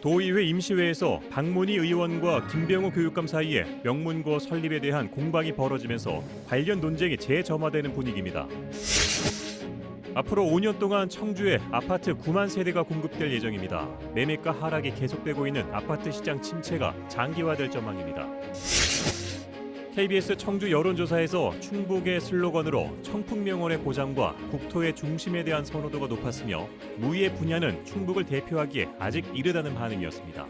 도의회 임시회에서 박문희 의원과 김병우 교육감 사이에 명문고 설립에 대한 공방이 벌어지면서 관련 논쟁이 재점화되는 분위기입니다. 앞으로 5년 동안 청주에 아파트 9만 세대가 공급될 예정입니다. 매매가 하락이 계속되고 있는 아파트 시장 침체가 장기화될 전망입니다. KBS 청주 여론조사에서 충북의 슬로건으로 청풍명언의 보장과 국토의 중심에 대한 선호도가 높았으며 무의 분야는 충북을 대표하기에 아직 이르다는 반응이었습니다.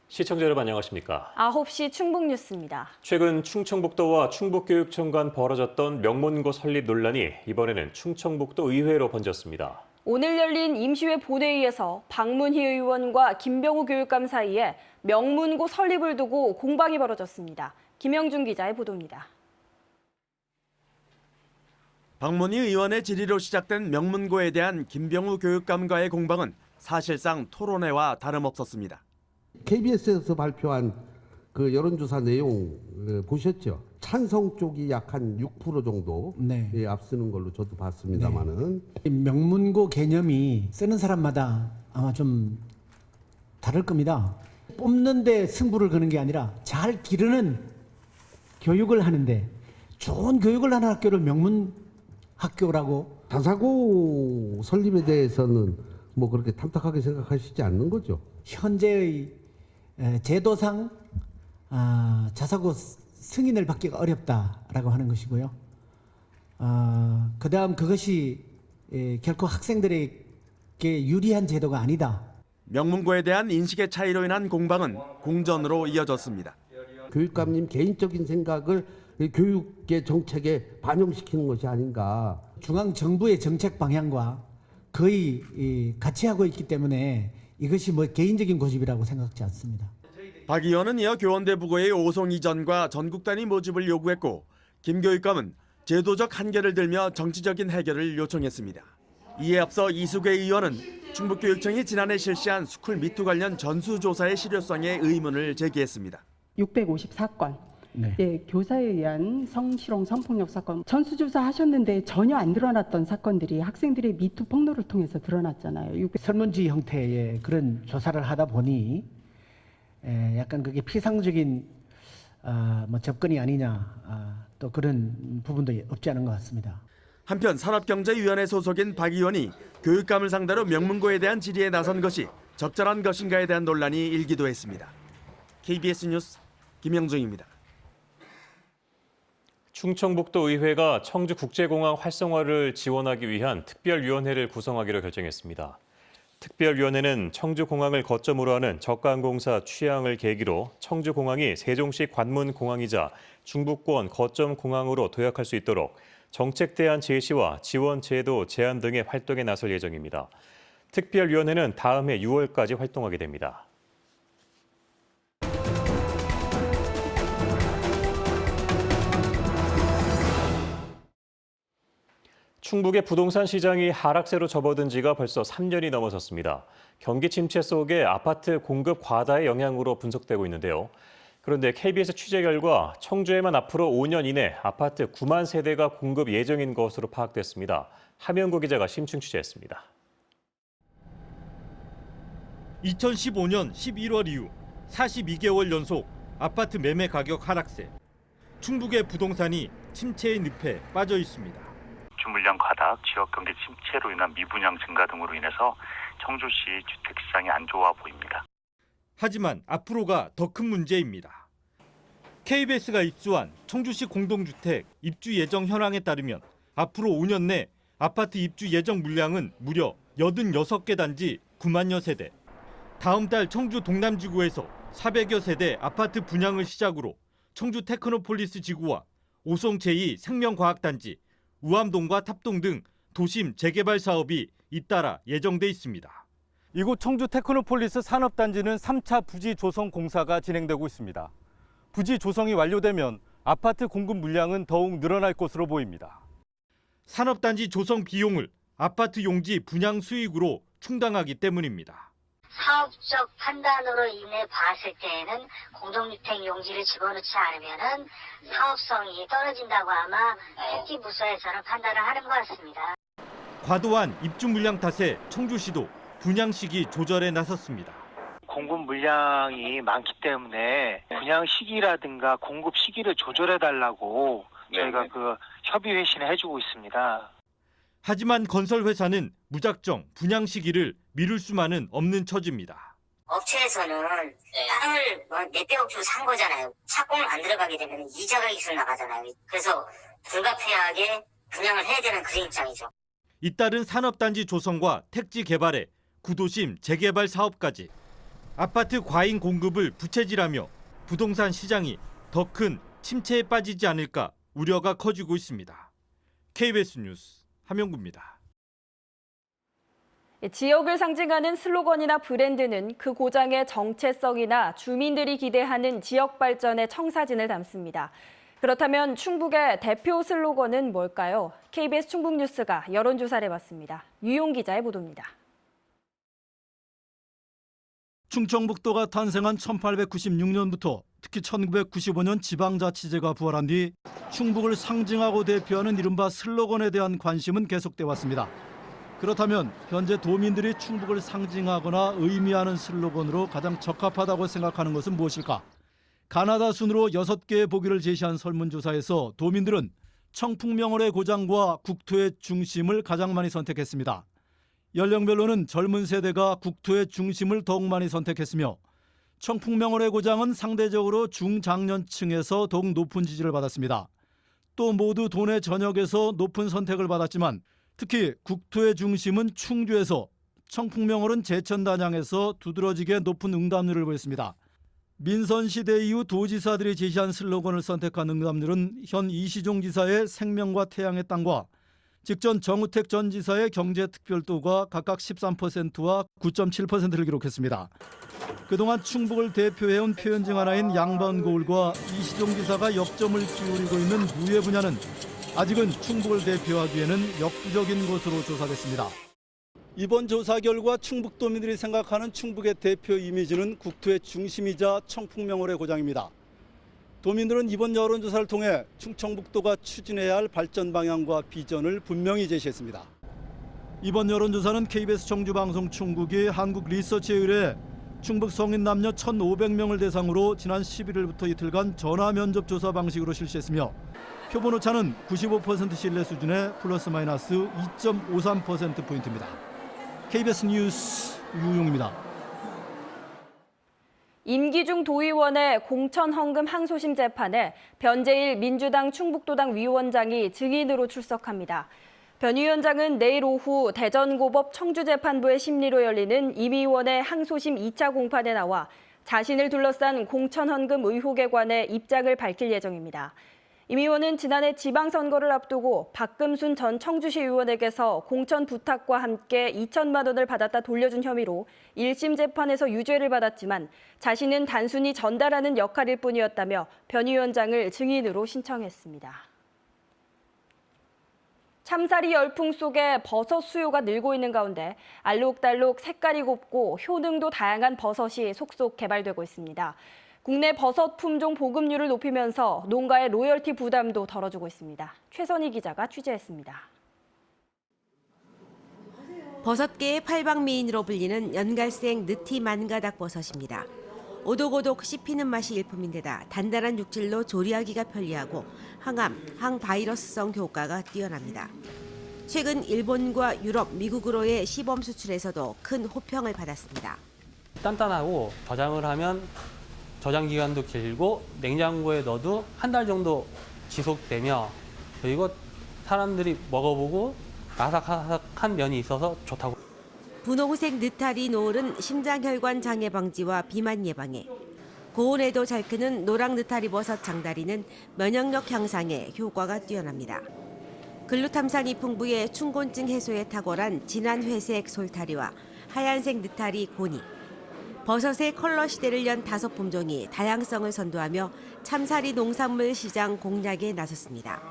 시청자 여러분 안녕하십니까? 9시 충북 뉴스입니다. 최근 충청북도와 충북교육청 간 벌어졌던 명문고 설립 논란이 이번에는 충청북도 의회로 번졌습니다. 오늘 열린 임시회 본회의에서 박문희 의원과 김병우 교육감 사이에 명문고 설립을 두고 공방이 벌어졌습니다. 김영준 기자의 보도입니다. 박문희 의원의 질의로 시작된 명문고에 대한 김병우 교육감과의 공방은 사실상 토론회와 다름없었습니다. KBS에서 발표한 그 여론조사 내용 보셨죠? 찬성 쪽이 약 한 6% 정도 앞서는 걸로 저도 봤습니다만은 명문고 개념이 쓰는 사람마다 아마 좀 다를 겁니다. 뽑는데 승부를 거는 게 아니라 잘 기르는 교육을 하는데 좋은 교육을 하는 학교를 명문 학교라고. 자사고 설립에 대해서는 뭐 그렇게 탐탁하게 생각하시지 않는 거죠? 현재의 제도상 자사고 승인을 받기가 어렵다라고 하는 것이고요. 그다음 그것이 결코 학생들에게 유리한 제도가 아니다. 명문고에 대한 인식의 차이로 인한 공방은 공전으로 이어졌습니다. 교육감님 개인적인 생각을 교육계 정책에 반영시키는 것이 아닌가. 중앙정부의 정책 방향과 거의 같이 하고 있기 때문에 이것이 뭐 개인적인 고집이라고 생각지 않습니다. 박 의원은 이어 교원대 부고의 오송 이전과 전국 단위 모집을 요구했고 김 교육감은 제도적 한계를 들며 정치적인 해결을 요청했습니다. 이에 앞서 이수계 의원은 충북교육청이 지난해 실시한 스쿨 미투 관련 전수조사의 실효성에 의문을 제기했습니다. 654건, 교사에 의한 성희롱, 성폭력 사건 전수조사 하셨는데 전혀 안 드러났던 사건들이 학생들의 미투 폭로를 통해서 드러났잖아요. 설문지 형태의 그런 조사를 하다 보니 약간 그게 피상적인 접근이 아니냐, 또 그런 부분도 없지 않은 것 같습니다. 한편 산업경제위원회 소속인 박 의원이 교육감을 상대로 명문고에 대한 질의에 나선 것이 적절한 것인가에 대한 논란이 일기도 했습니다. KBS 뉴스 김영중입니다. 충청북도 의회가 청주국제공항 활성화를 지원하기 위한 특별위원회를 구성하기로 결정했습니다. 특별위원회는 청주공항을 거점으로 하는 저가항공사 취향을 계기로 청주공항이 세종시 관문공항이자 중부권 거점공항으로 도약할 수 있도록 정책 대안 제시와 지원 제도 제안 등의 활동에 나설 예정입니다. 특별위원회는 다음 해 6월까지 활동하게 됩니다. 충북의 부동산 시장이 하락세로 접어든 지가 벌써 3년이 넘어섰습니다. 경기 침체 속에 아파트 공급 과다의 영향으로 분석되고 있는데요. 그런데 KBS 취재 결과 청주에만 앞으로 5년 이내 아파트 9만 세대가 공급 예정인 것으로 파악됐습니다. 하명구 기자가 심층 취재했습니다. 2015년 11월 이후 42개월 연속 아파트 매매 가격 하락세. 충북의 부동산이 침체의 늪에 빠져 있습니다. 주물량 과다, 지역 경제 침체로 인한 미분양 증가 등으로 인해서 청주시 주택 시장이 안 좋아 보입니다. 하지만 앞으로가 더 큰 문제입니다. KBS가 입수한 청주시 공동주택 입주 예정 현황에 따르면 앞으로 5년 내 아파트 입주 예정 물량은 무려 86개 단지 9만여 세대. 다음 달 청주 동남지구에서 400여 세대 아파트 분양을 시작으로 청주 테크노폴리스 지구와 오송 제2 생명과학단지, 우암동과 탑동 등 도심 재개발 사업이 잇따라 예정돼 있습니다. 이곳 청주 테크노폴리스 산업단지는 3차 부지 조성 공사가 진행되고 있습니다. 부지 조성이 완료되면 아파트 공급 물량은 더욱 늘어날 것으로 보입니다. 산업단지 조성 비용을 아파트 용지 분양 수익으로 충당하기 때문입니다. 사업적 판단으로 인해 봤을 때에는 공동주택 용지를 집어넣지 않으면은 사업성이 떨어진다고 아마 택지부서에서는 판단을 하는 것 같습니다. 과도한 입주 물량 탓에 청주시도 분양 시기 조절에 나섰습니다. 공급 물량이 많기 때문에 분양 시기라든가 공급 시기를 조절해달라고 저희가 그 협의 회신을 해주고 있습니다. 하지만 건설회사는 무작정 분양 시기를 미룰 수만은 없는 처지입니다. 업체에서는 땅을 몇백억 주고 산 거잖아요. 착공을 안 들어가게 되면 이자가 기술 나가잖아요. 그래서 불가피하게 분양을 해야 되는 그런 입장이죠. 잇따른 산업단지 조성과 택지 개발에 구도심 재개발 사업까지 아파트 과잉 공급을 부채질하며 부동산 시장이 더 큰 침체에 빠지지 않을까 우려가 커지고 있습니다. KBS 뉴스 함영구입니다. 지역을 상징하는 슬로건이나 브랜드는 그 고장의 정체성이나 주민들이 기대하는 지역 발전의 청사진을 담습니다. 그렇다면 충북의 대표 슬로건은 뭘까요? KBS 충북뉴스가 여론조사를 해봤습니다. 유용 기자의 보도입니다. 충청북도가 탄생한 1896년부터 특히 1995년 지방자치제가 부활한 뒤 충북을 상징하고 대표하는 이른바 슬로건에 대한 관심은 계속돼 왔습니다. 그렇다면 현재 도민들이 충북을 상징하거나 의미하는 슬로건으로 가장 적합하다고 생각하는 것은 무엇일까? 가나다 순으로 6개의 보기를 제시한 설문조사에서 도민들은 청풍명월의 고장과 국토의 중심을 가장 많이 선택했습니다. 연령별로는 젊은 세대가 국토의 중심을 더욱 많이 선택했으며 청풍명월의 고장은 상대적으로 중장년층에서 더욱 높은 지지를 받았습니다. 또 모두 도내 전역에서 높은 선택을 받았지만 특히 국토의 중심은 충주에서, 청풍명월은 제천단양에서 두드러지게 높은 응답률을 보였습니다. 민선 시대 이후 도지사들이 제시한 슬로건을 선택한 응답률은 현 이시종 지사의 생명과 태양의 땅과 직전 정우택 전 지사의 경제특별도가 각각 13%와 9.7%를 기록했습니다. 그동안 충북을 대표해온 표현 중 하나인 양반거울과 이시종 지사가 역점을 기울이고 있는 무예 분야는 아직은 충북을 대표하기에는 역부족인 것으로 조사됐습니다. 이번 조사 결과 충북도민들이 생각하는 충북의 대표 이미지는 국토의 중심이자 청풍명월의 고장입니다. 도민들은 이번 여론조사를 통해 충청북도가 추진해야 할 발전 방향과 비전을 분명히 제시했습니다. 이번 여론조사는 KBS 청주방송 충북이 한국리서치에 의뢰 충북 성인 남녀 1,500명을 대상으로 지난 11일부터 이틀간 전화 면접 조사 방식으로 실시했으며 표본 오차는 95% 신뢰 수준의 플러스 마이너스 2.53%포인트입니다. KBS 뉴스 유용입니다. 임기중 도의원의 공천 헌금 항소심 재판에 변재일 민주당 충북도당 위원장이 증인으로 출석합니다. 변 위원장은 내일 오후 대전고법 청주재판부의 심리로 열리는 임 의원의 항소심 2차 공판에 나와 자신을 둘러싼 공천 헌금 의혹에 관해 입장을 밝힐 예정입니다. 임 의원은 지난해 지방선거를 앞두고 박금순 전 청주시 의원에게서 공천 부탁과 함께 2천만 원을 받았다 돌려준 혐의로 1심 재판에서 유죄를 받았지만 자신은 단순히 전달하는 역할일 뿐이었다며 변 위원장을 증인으로 신청했습니다. 참사리 열풍 속에 버섯 수요가 늘고 있는 가운데 알록달록 색깔이 곱고 효능도 다양한 버섯이 속속 개발되고 있습니다. 국내 버섯 품종 보급률을 높이면서 농가의 로열티 부담도 덜어주고 있습니다. 최선희 기자가 취재했습니다. 버섯계의 팔방미인으로 불리는 연갈색 느티 만가닥 버섯입니다. 오독오독 씹히는 맛이 일품인데다 단단한 육질로 조리하기가 편리하고 항암, 항바이러스성 효과가 뛰어납니다. 최근 일본과 유럽, 미국으로의 시범 수출에서도 큰 호평을 받았습니다. 단단하고 저장을 하면 저장 기간도 길고 냉장고에 넣어도 한 달 정도 지속되며 그리고 사람들이 먹어보고 아삭아삭한 면이 있어서 좋다고. 분홍색 느타리 노을은 심장혈관 장애 방지와 비만 예방에, 고온에도 잘 크는 노랑 느타리 버섯 장다리는 면역력 향상에 효과가 뛰어납니다. 글루탐산이 풍부해 충곤증 해소에 탁월한 진한 회색 솔타리와 하얀색 느타리 고니, 버섯의 컬러 시대를 연 5품종이 다양성을 선도하며 참사리 농산물 시장 공략에 나섰습니다.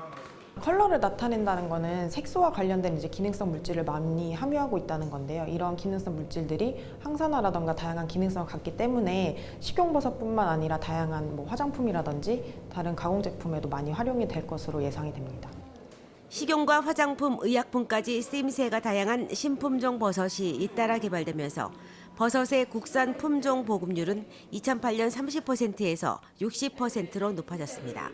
컬러를 나타낸다는 것은 색소와 관련된 기능성 물질을 많이 함유하고 있다는 건데요. 이런 기능성 물질들이 항산화라던가 다양한 기능성을 갖기 때문에 식용버섯뿐만 아니라 다양한 화장품이라든지 다른 가공 제품에도 많이 활용이 될 것으로 예상이 됩니다. 식용과 화장품, 의약품까지 쓰임새가 다양한 신품종 버섯이 잇따라 개발되면서 버섯의 국산 품종 보급률은 2008년 30%에서 60%로 높아졌습니다.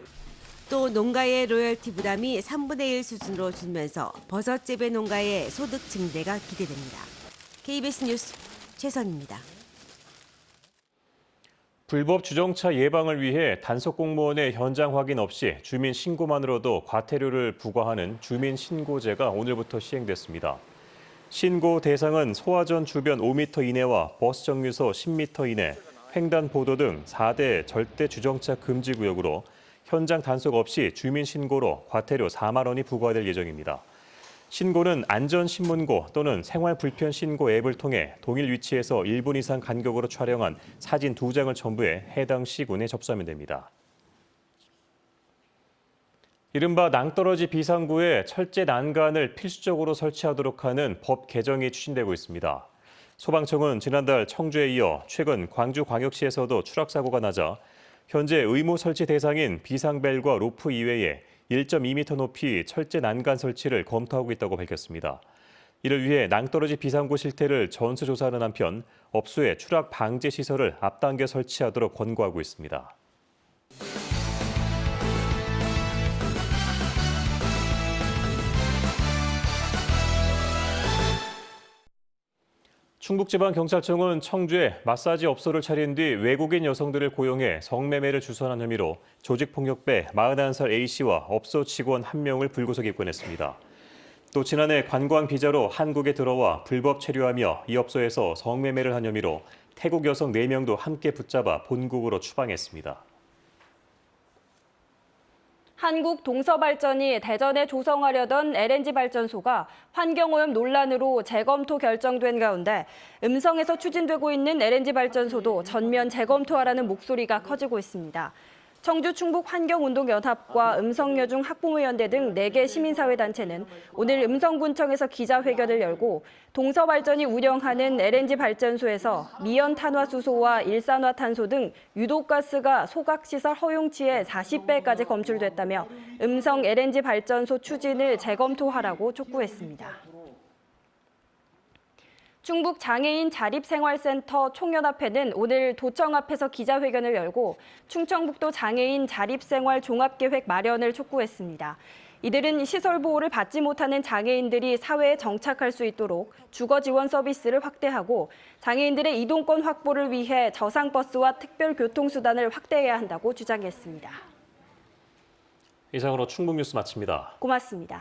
또 농가의 로열티 부담이 3분의 1 수준으로 줄면서 버섯 재배 농가의 소득 증대가 기대됩니다. KBS 뉴스 최선입니다. 불법 주정차 예방을 위해 단속 공무원의 현장 확인 없이 주민 신고만으로도 과태료를 부과하는 주민신고제가 오늘부터 시행됐습니다. 신고 대상은 소화전 주변 5m 이내와 버스 정류소 10m 이내, 횡단보도 등 4대 절대 주정차 금지 구역으로 현장 단속 없이 주민 신고로 과태료 4만 원이 부과될 예정입니다. 신고는 안전신문고 또는 생활불편 신고 앱을 통해 동일 위치에서 1분 이상 간격으로 촬영한 사진 2장을 첨부해 해당 시군에 접수하면 됩니다. 이른바 낭떠러지 비상구에 철제 난간을 필수적으로 설치하도록 하는 법 개정이 추진되고 있습니다. 소방청은 지난달 청주에 이어 최근 광주광역시에서도 추락사고가 낮아 현재 의무 설치 대상인 비상벨과 로프 이외에 1.2m 높이 철제 난간 설치를 검토하고 있다고 밝혔습니다. 이를 위해 낭떠러지 비상구 실태를 전수조사하는 한편 업소에 추락 방지 시설을 앞당겨 설치하도록 권고하고 있습니다. 충북지방경찰청은 청주에 마사지 업소를 차린 뒤 외국인 여성들을 고용해 성매매를 주선한 혐의로 조직폭력배 41살 A씨와 업소 직원 1명을 불구속 입건했습니다. 또 지난해 관광 비자로 한국에 들어와 불법 체류하며 이 업소에서 성매매를 한 혐의로 태국 여성 4명도 함께 붙잡아 본국으로 추방했습니다. 한국 동서발전이 대전에 조성하려던 LNG 발전소가 환경오염 논란으로 재검토 결정된 가운데 음성에서 추진되고 있는 LNG 발전소도 전면 재검토하라는 목소리가 커지고 있습니다. 청주 충북환경운동연합과 음성여중 학부모연대 등 4개 시민사회단체는 오늘 음성군청에서 기자회견을 열고 동서발전이 운영하는 LNG 발전소에서 미연탄화수소와 일산화탄소 등 유독가스가 소각시설 허용치의 40배까지 검출됐다며 음성 LNG 발전소 추진을 재검토하라고 촉구했습니다. 충북 장애인 자립생활센터 총연합회는 오늘 도청 앞에서 기자회견을 열고 충청북도 장애인 자립생활 종합계획 마련을 촉구했습니다. 이들은 시설 보호를 받지 못하는 장애인들이 사회에 정착할 수 있도록 주거 지원 서비스를 확대하고 장애인들의 이동권 확보를 위해 저상버스와 특별교통수단을 확대해야 한다고 주장했습니다. 이상으로 충북 뉴스 마칩니다. 고맙습니다.